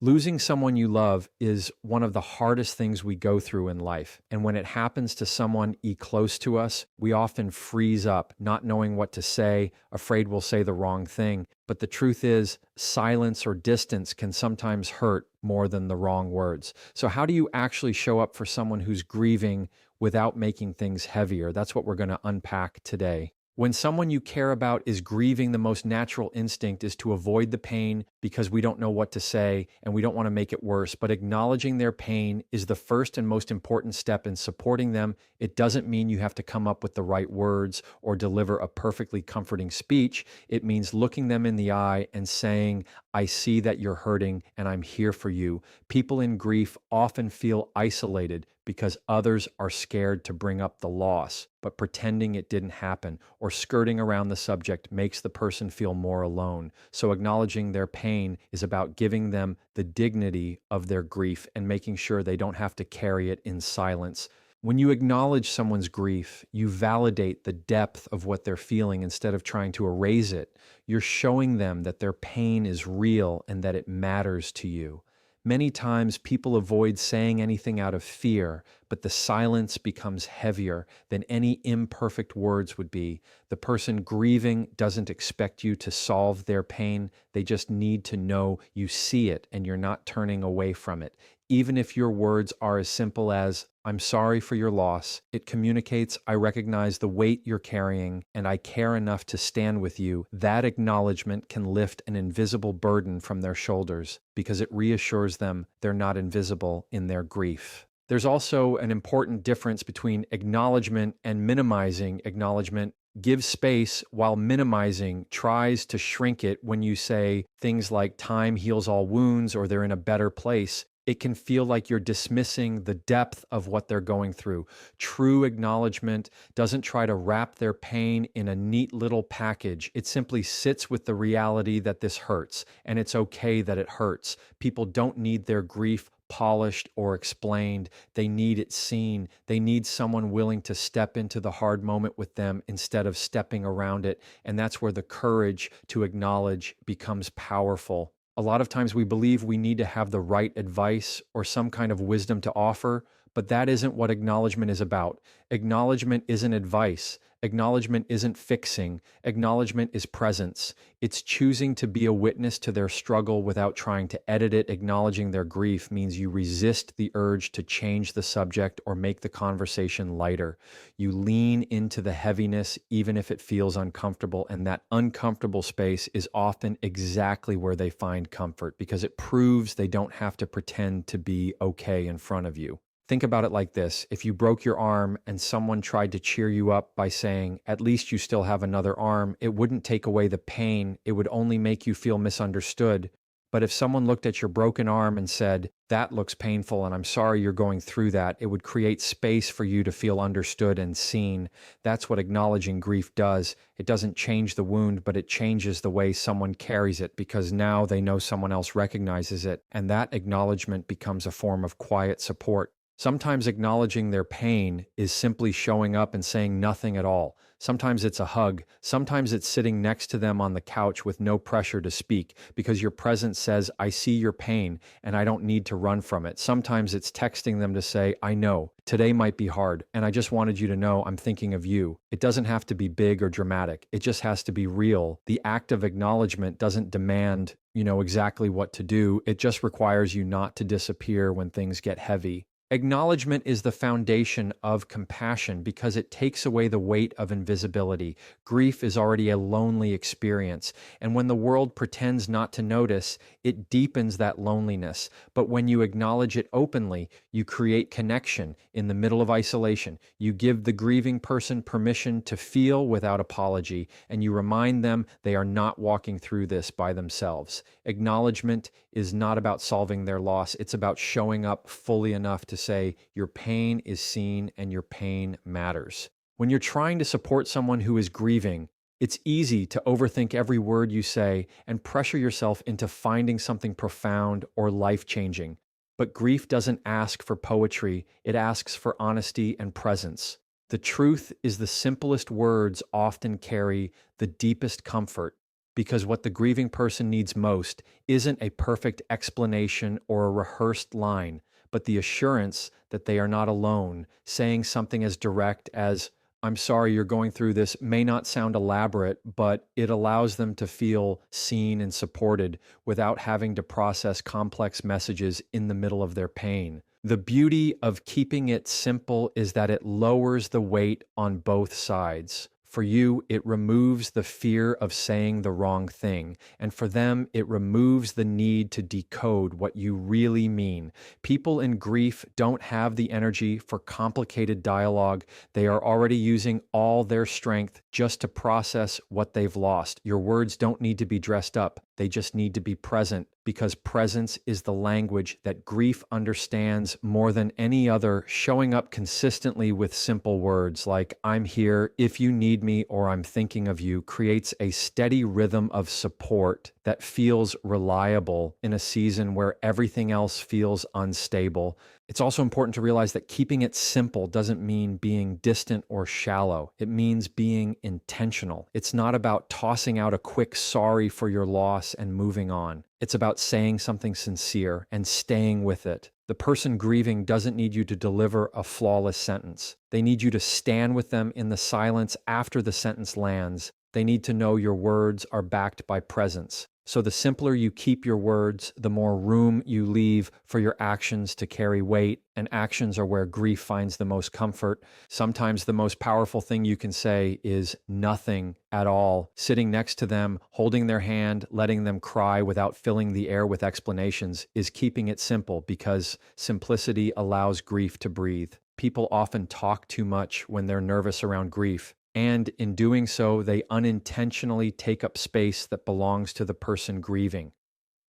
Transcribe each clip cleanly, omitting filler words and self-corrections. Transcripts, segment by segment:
Losing someone you love is one of the hardest things we go through in life. And when it happens to someone close to us, we often freeze up, not knowing what to say, afraid we'll say the wrong thing. But the truth is, silence or distance can sometimes hurt more than the wrong words. So, how do you actually show up for someone who's grieving without making things heavier? That's what we're going to unpack today. When someone you care about is grieving, the most natural instinct is to avoid the pain because we don't know what to say and we don't want to make it worse. But acknowledging their pain is the first and most important step in supporting them. It doesn't mean you have to come up with the right words or deliver a perfectly comforting speech. It means looking them in the eye and saying, I see that you're hurting and I'm here for you. People in grief often feel isolated because others are scared to bring up the loss, but pretending it didn't happen or skirting around the subject makes the person feel more alone. So acknowledging their pain is about giving them the dignity of their grief and making sure they don't have to carry it in silence. When you acknowledge someone's grief, you validate the depth of what they're feeling instead of trying to erase it. You're showing them that their pain is real and that it matters to you. Many times people avoid saying anything out of fear, but the silence becomes heavier than any imperfect words would be. The person grieving doesn't expect you to solve their pain. They just need to know you see it and you're not turning away from it. Even if your words are as simple as, I'm sorry for your loss, it communicates, I recognize the weight you're carrying and I care enough to stand with you. That acknowledgement can lift an invisible burden from their shoulders because it reassures them they're not invisible in their grief. There's also an important difference between acknowledgement and minimizing acknowledgement. Give space while minimizing tries to shrink it when you say things like time heals all wounds or they're in a better place. It can feel like you're dismissing the depth of what they're going through. True acknowledgement doesn't try to wrap their pain in a neat little package. It simply sits with the reality that this hurts, and it's okay that it hurts. People don't need their grief polished or explained. They need it seen. They need someone willing to step into the hard moment with them instead of stepping around it. And that's where the courage to acknowledge becomes powerful. A lot of times we believe we need to have the right advice or some kind of wisdom to offer, but that isn't what acknowledgement is about. Acknowledgement isn't advice. Acknowledgement isn't fixing. Acknowledgement is presence. It's choosing to be a witness to their struggle without trying to edit it. Acknowledging their grief means you resist the urge to change the subject or make the conversation lighter. You lean into the heaviness even if it feels uncomfortable, and that uncomfortable space is often exactly where they find comfort because it proves they don't have to pretend to be okay in front of you. Think about it like this. If you broke your arm and someone tried to cheer you up by saying, at least you still have another arm, it wouldn't take away the pain. It would only make you feel misunderstood. But if someone looked at your broken arm and said, that looks painful and I'm sorry you're going through that, it would create space for you to feel understood and seen. That's what acknowledging grief does. It doesn't change the wound, but it changes the way someone carries it because now they know someone else recognizes it. And that acknowledgement becomes a form of quiet support. Sometimes acknowledging their pain is simply showing up and saying nothing at all. Sometimes it's a hug. Sometimes it's sitting next to them on the couch with no pressure to speak because your presence says, I see your pain and I don't need to run from it. Sometimes it's texting them to say, I know, today might be hard and I just wanted you to know I'm thinking of you. It doesn't have to be big or dramatic. It just has to be real. The act of acknowledgement doesn't demand, exactly what to do. It just requires you not to disappear when things get heavy. Acknowledgement is the foundation of compassion because it takes away the weight of invisibility. Grief is already a lonely experience, and when the world pretends not to notice, it deepens that loneliness. But when you acknowledge it openly, you create connection in the middle of isolation. You give the grieving person permission to feel without apology, and you remind them they are not walking through this by themselves. Acknowledgement is not about solving their loss. It's about showing up fully enough to say your pain is seen and your pain matters. When you're trying to support someone who is grieving, it's easy to overthink every word you say and pressure yourself into finding something profound or life-changing. But grief doesn't ask for poetry, it asks for honesty and presence. The truth is the simplest words often carry the deepest comfort. because what the grieving person needs most isn't a perfect explanation or a rehearsed line, but the assurance that they are not alone. Saying something as direct as, I'm sorry you're going through this, may not sound elaborate, but it allows them to feel seen and supported without having to process complex messages in the middle of their pain. The beauty of keeping it simple is that it lowers the weight on both sides. For you, it removes the fear of saying the wrong thing. And for them, it removes the need to decode what you really mean. People in grief don't have the energy for complicated dialogue. They are already using all their strength just to process what they've lost. Your words don't need to be dressed up. They just need to be present, because presence is the language that grief understands more than any other. Showing up consistently with simple words like, I'm here if you need me, or I'm thinking of you, creates a steady rhythm of support that feels reliable in a season where everything else feels unstable. It's also important to realize that keeping it simple doesn't mean being distant or shallow. It means being intentional. It's not about tossing out a quick sorry for your loss and moving on. It's about saying something sincere and staying with it. The person grieving doesn't need you to deliver a flawless sentence. They need you to stand with them in the silence after the sentence lands. They need to know your words are backed by presence. So the simpler you keep your words, the more room you leave for your actions to carry weight, and actions are where grief finds the most comfort. Sometimes the most powerful thing you can say is nothing at all. Sitting next to them, holding their hand, letting them cry without filling the air with explanations is keeping it simple, because simplicity allows grief to breathe. People often talk too much when they're nervous around grief. And in doing so, they unintentionally take up space that belongs to the person grieving.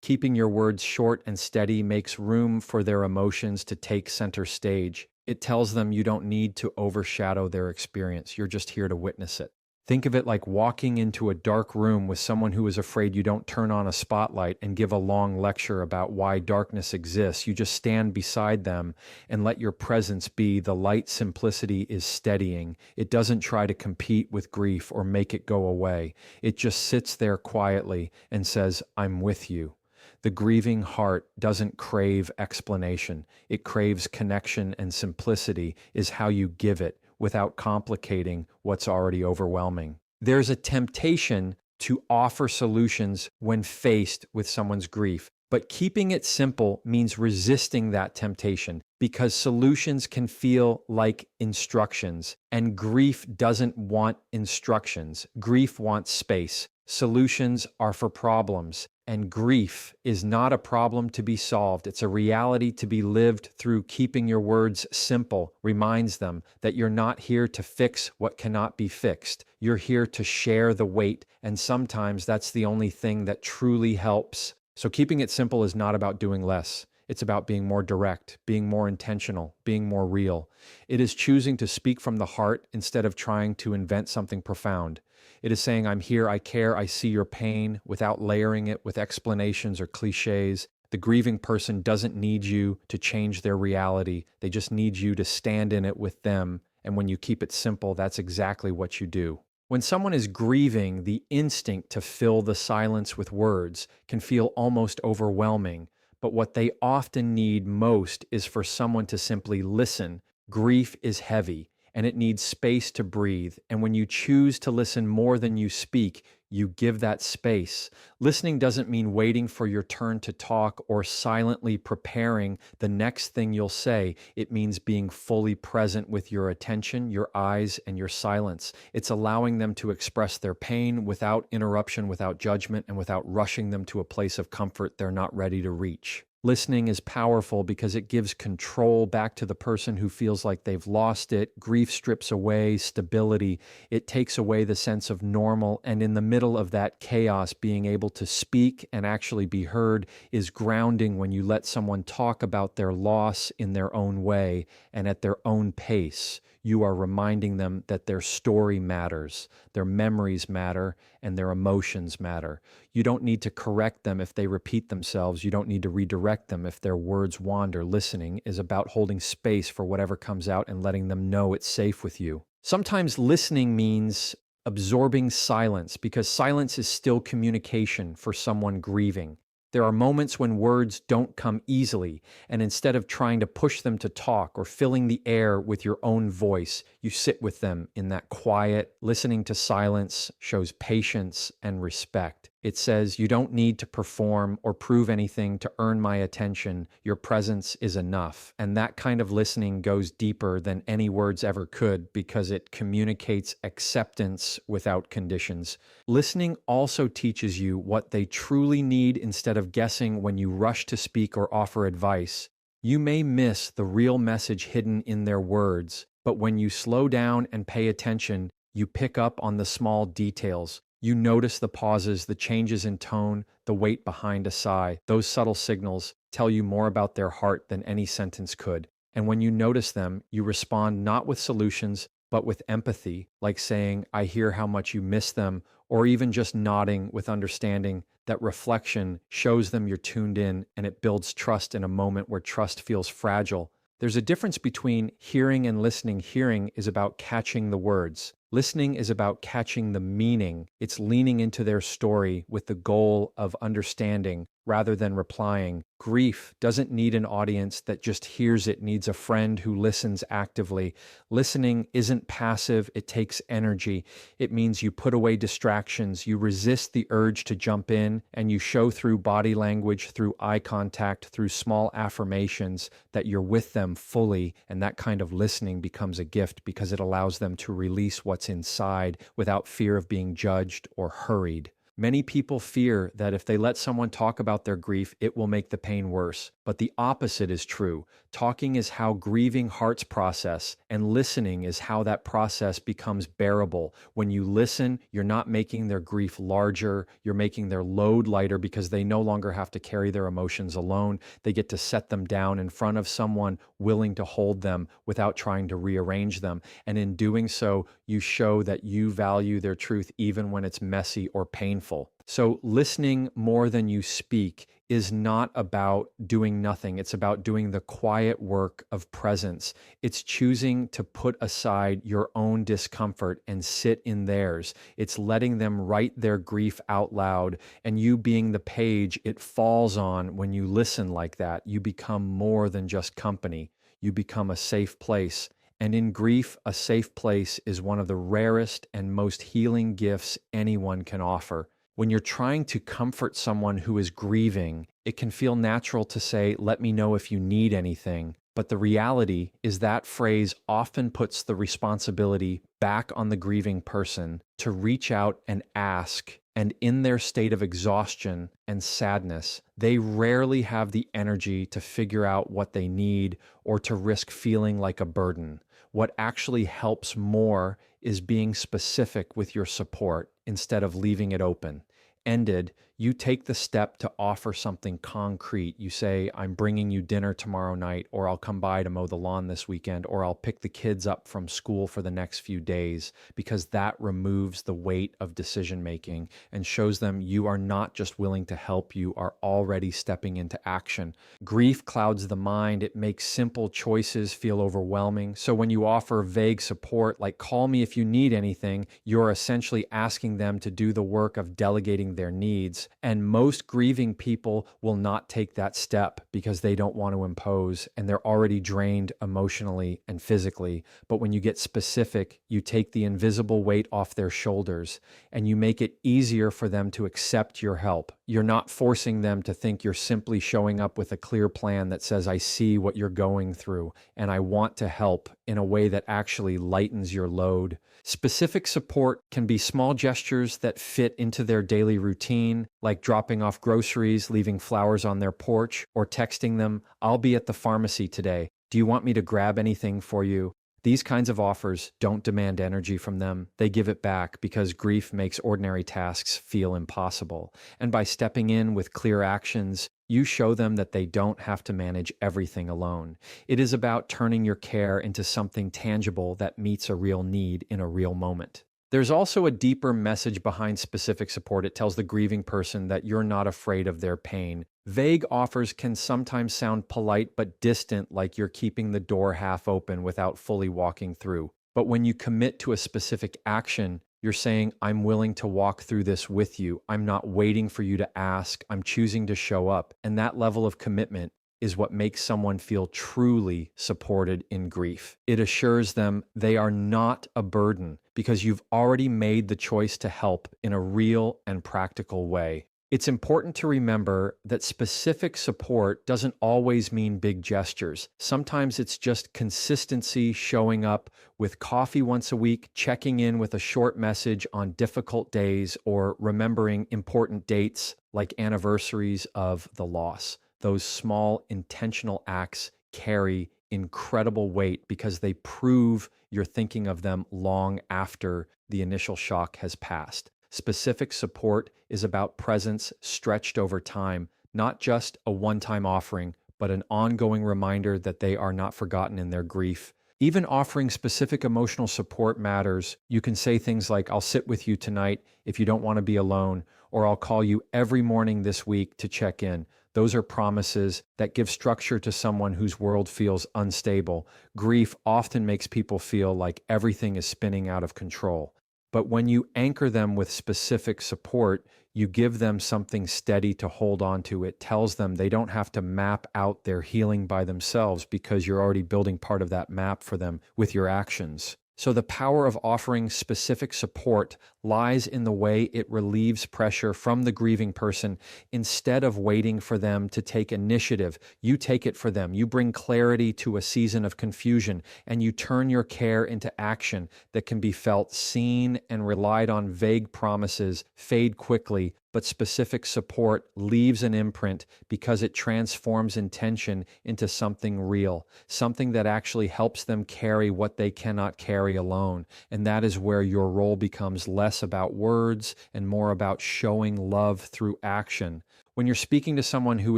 Keeping your words short and steady makes room for their emotions to take center stage. It tells them you don't need to overshadow their experience. You're just here to witness it. Think of it like walking into a dark room with someone who is afraid you don't turn on a spotlight and give a long lecture about why darkness exists. You just stand beside them and let your presence be. The light simplicity is steadying. It doesn't try to compete with grief or make it go away. It just sits there quietly and says, I'm with you. The grieving heart doesn't crave explanation. It craves connection, and simplicity is how you give it without complicating what's already overwhelming. There's a temptation to offer solutions when faced with someone's grief, but keeping it simple means resisting that temptation, because solutions can feel like instructions, and grief doesn't want instructions. Grief wants space. Solutions are for problems, and grief is not a problem to be solved. It's a reality to be lived through. Keeping your words simple reminds them that you're not here to fix what cannot be fixed. You're here to share the weight, and sometimes that's the only thing that truly helps. So keeping it simple is not about doing less. It's about being more direct, being more intentional, being more real. It is choosing to speak from the heart instead of trying to invent something profound. It is saying, I'm here, I care, I see your pain, without layering it with explanations or cliches. The grieving person doesn't need you to change their reality. They just need you to stand in it with them. And when you keep it simple, that's exactly what you do. When someone is grieving, the instinct to fill the silence with words can feel almost overwhelming. But what they often need most is for someone to simply listen. Grief is heavy, and it needs space to breathe. And when you choose to listen more than you speak, you give that space. Listening doesn't mean waiting for your turn to talk or silently preparing the next thing you'll say. It means being fully present with your attention, your eyes, and your silence. It's allowing them to express their pain without interruption, without judgment, and without rushing them to a place of comfort they're not ready to reach. Listening is powerful because it gives control back to the person who feels like they've lost it. Grief strips away stability. It takes away the sense of normal. And in the middle of that chaos, being able to speak and actually be heard is grounding. When you let someone talk about their loss in their own way and at their own pace, you are reminding them that their story matters, their memories matter, and their emotions matter. You don't need to correct them if they repeat themselves. You don't need to redirect them if their words wander. Listening is about holding space for whatever comes out and letting them know it's safe with you. Sometimes listening means absorbing silence, because silence is still communication for someone grieving. There are moments when words don't come easily, and instead of trying to push them to talk or filling the air with your own voice, you sit with them in that quiet. Listening to silence shows patience and respect. It says, you don't need to perform or prove anything to earn my attention. Your presence is enough. And that kind of listening goes deeper than any words ever could, because it communicates acceptance without conditions. Listening also teaches you what they truly need instead of guessing when you rush to speak or offer advice. You may miss the real message hidden in their words, but when you slow down and pay attention, you pick up on the small details. You notice the pauses, the changes in tone, the weight behind a sigh. Those subtle signals tell you more about their heart than any sentence could. And when you notice them, you respond not with solutions, but with empathy, like saying, I hear how much you miss them, or even just nodding with understanding. That reflection shows them you're tuned in, and it builds trust in a moment where trust feels fragile. There's a difference between hearing and listening. Hearing is about catching the words. Listening is about catching the meaning. It's leaning into their story with the goal of understanding rather than replying. Grief doesn't need an audience that just hears it, needs a friend who listens actively. Listening isn't passive, it takes energy. It means you put away distractions, you resist the urge to jump in, and you show through body language, through eye contact, through small affirmations that you're with them fully, and that kind of listening becomes a gift because it allows them to release what's inside without fear of being judged or hurried. Many people fear that if they let someone talk about their grief, it will make the pain worse. But the opposite is true. Talking is how grieving hearts process, and listening is how that process becomes bearable. When you listen, you're not making their grief larger, you're making their load lighter, because they no longer have to carry their emotions alone. They get to set them down in front of someone willing to hold them without trying to rearrange them. And in doing so, you show that you value their truth even when it's messy or painful. So listening more than you speak is not about doing nothing. It's about doing the quiet work of presence. It's choosing to put aside your own discomfort and sit in theirs. It's letting them write their grief out loud, and you being the page it falls on. When you listen like that, you become more than just company. You become a safe place. And in grief, a safe place is one of the rarest and most healing gifts anyone can offer. When you're trying to comfort someone who is grieving, it can feel natural to say, let me know if you need anything. But the reality is that phrase often puts the responsibility back on the grieving person to reach out and ask. And in their state of exhaustion and sadness, they rarely have the energy to figure out what they need or to risk feeling like a burden. What actually helps more is being specific with your support instead of leaving it open. Ended, you take the step to offer something concrete. You say, I'm bringing you dinner tomorrow night, or I'll come by to mow the lawn this weekend, or I'll pick the kids up from school for the next few days, because that removes the weight of decision making and shows them you are not just willing to help, you are already stepping into action. Grief clouds the mind. It makes simple choices feel overwhelming. So when you offer vague support, like call me if you need anything, you're essentially asking them to do the work of delegating their needs. And most grieving people will not take that step because they don't want to impose, and they're already drained emotionally and physically. But when you get specific, you take the invisible weight off their shoulders, and you make it easier for them to accept your help. You're not forcing them to think you're simply showing up with a clear plan that says, I see what you're going through, and I want to help, in a way that actually lightens your load. Specific support can be small gestures that fit into their daily routine, like dropping off groceries, leaving flowers on their porch, or texting them, I'll be at the pharmacy today. Do you want me to grab anything for you? These kinds of offers don't demand energy from them. They give it back because grief makes ordinary tasks feel impossible. And by stepping in with clear actions, you show them that they don't have to manage everything alone. It is about turning your care into something tangible that meets a real need in a real moment. There's also a deeper message behind specific support. It tells the grieving person that you're not afraid of their pain. Vague offers can sometimes sound polite but distant, like you're keeping the door half open without fully walking through. But when you commit to a specific action, You're saying, I'm willing to walk through this with you. I'm not waiting for you to ask. I'm choosing to show up. And that level of commitment is what makes someone feel truly supported in grief. It assures them they are not a burden because you've already made the choice to help in a real and practical way. It's important to remember that specific support doesn't always mean big gestures. Sometimes it's just consistency, showing up with coffee once a week, checking in with a short message on difficult days, or remembering important dates like anniversaries of the loss. Those small intentional acts carry incredible weight because they prove you're thinking of them long after the initial shock has passed. Specific support is about presence stretched over time, not just a one-time offering, but an ongoing reminder that they are not forgotten in their grief. Even offering specific emotional support matters. You can say things like, I'll sit with you tonight if you don't want to be alone, or I'll call you every morning this week to check in. Those are promises that give structure to someone whose world feels unstable. Grief often makes people feel like everything is spinning out of control. But when you anchor them with specific support, you give them something steady to hold on to. It tells them they don't have to map out their healing by themselves because you're already building part of that map for them with your actions. So the power of offering specific support lies in the way it relieves pressure from the grieving person. Instead of waiting for them to take initiative, you take it for them. You bring clarity to a season of confusion, and you turn your care into action that can be felt, seen, and relied on. Vague promises fade quickly, but specific support leaves an imprint because it transforms intention into something real, something that actually helps them carry what they cannot carry alone. And that is where your role becomes less about words and more about showing love through action. When you're speaking to someone who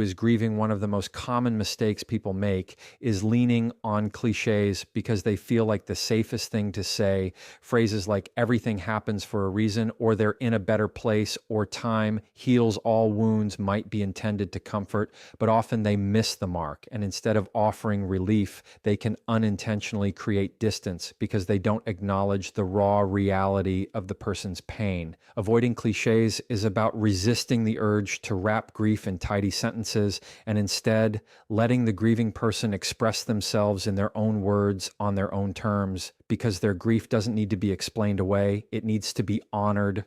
is grieving, one of the most common mistakes people make is leaning on cliches because they feel like the safest thing to say. Phrases like everything happens for a reason, or they're in a better place, or time heals all wounds might be intended to comfort, but often they miss the mark. And instead of offering relief, they can unintentionally create distance because they don't acknowledge the raw reality of the person's pain. Avoiding cliches is about resisting the urge to wrap grief in tidy sentences and instead letting the grieving person express themselves in their own words on their own terms, because their grief doesn't need to be explained away. It needs to be honored